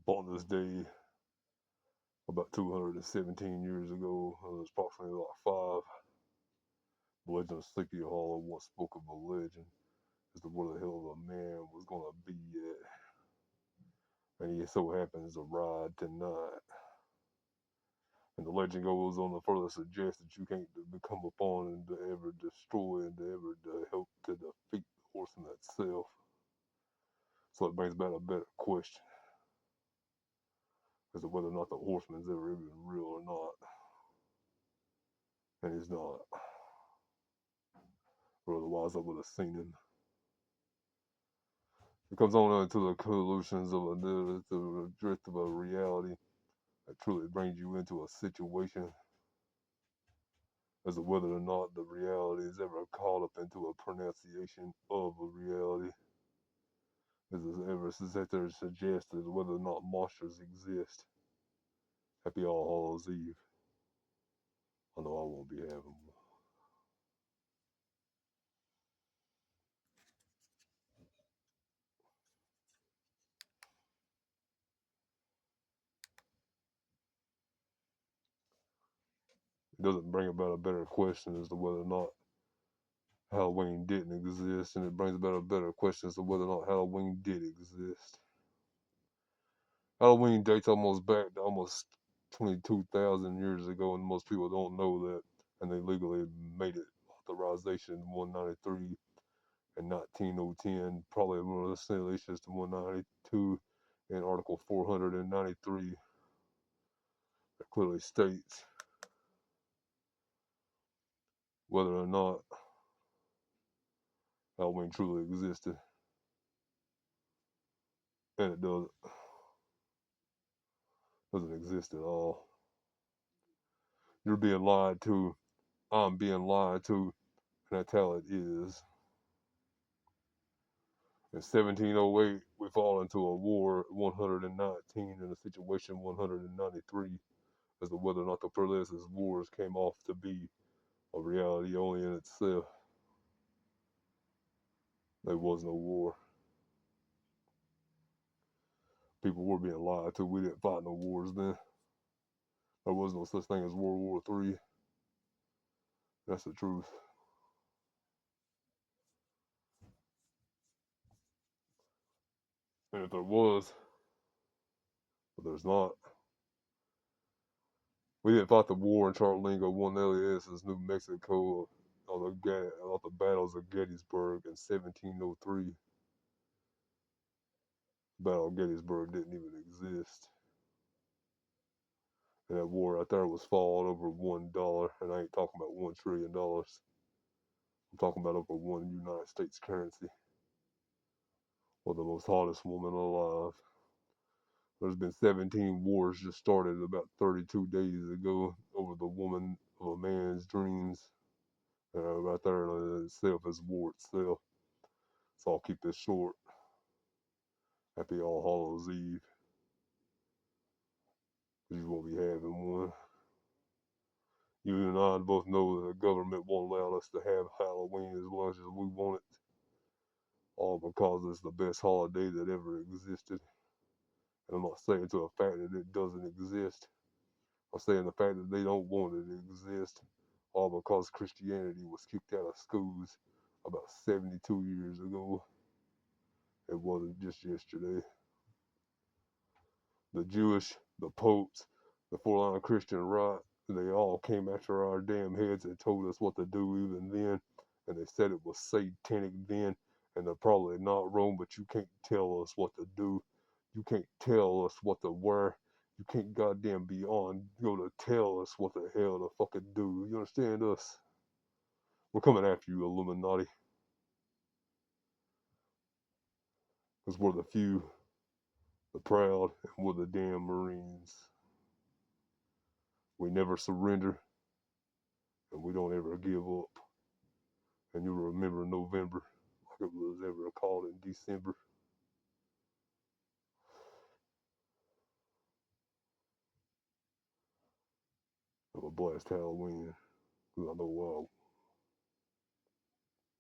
On this day, about 217 years ago, it was approximately like 5. The legend of Sleepy Hollow once spoke of a legend as to where the hell a man was going to be at. And he so happens to ride tonight. And the legend goes on to further suggest that you can't become upon and to ever destroy and to ever to help to defeat the horseman itself. So it brings about a better question as to whether or not the horseman's ever even real or not. And he's not. Or otherwise I would have seen him. It comes on into the collusions of the drift of a reality that truly brings you into a situation as to whether or not the reality is ever caught up into a pronunciation of a reality. As it ever suggested whether or not monsters exist. Happy All Hallows Eve. I know I won't be having one. It doesn't bring about a better question as to whether or not Halloween didn't exist, and it brings about a better question as to whether or not Halloween did exist. Halloween dates almost back to almost 22,000 years ago, and most people don't know that, and they legally made it authorization in 193 and 1910, probably one of the simulations to 192 in Article 493 that clearly states whether or not Halloween truly existed, and it doesn't exist at all. You're being lied to. I'm being lied to, and that's how it is. In 1708, we fall into a war 119 in a situation 193 as to whether or not the Pelosi wars came off to be a reality only in itself. There was no war. People were being lied to. We didn't fight no wars then. There was no such thing as World War III. That's the truth. And if there was, but there's not. We didn't fight the war in Charlingo, one Elias, New Mexico, on the battles of Gettysburg in 1703. The Battle of Gettysburg didn't even exist. And that war right there was fought over $1, and I ain't talking about $1 trillion. I'm talking about over one United States currency. Or the most hottest woman alive. There's been 17 wars just started about 32 days ago over the woman of a man's dreams. Right there in itself is war itself. So I'll keep this short. Happy All Hallows Eve. Because you won't be having one. You and I both know that the government won't allow us to have Halloween as long as we want it. All because it's the best holiday that ever existed. And I'm not saying to the fact that it doesn't exist. I'm saying the fact that they don't want it to exist. All because Christianity was kicked out of schools about 72 years ago. It wasn't just yesterday. The Jewish, the popes, the four-line Christian right, they all came after our damn heads and told us what to do even then. And they said it was satanic then. And they're probably not wrong, but you can't tell us what to do. You can't tell us what to wear. You can't goddamn go to tell us what the hell to fucking do. You understand us? We're coming after you, Illuminati. Because we're the few, the proud, and we're the damn Marines. We never surrender, and we don't ever give up. And you'll remember November like it was ever called in December. Have a blessed Halloween. Because I know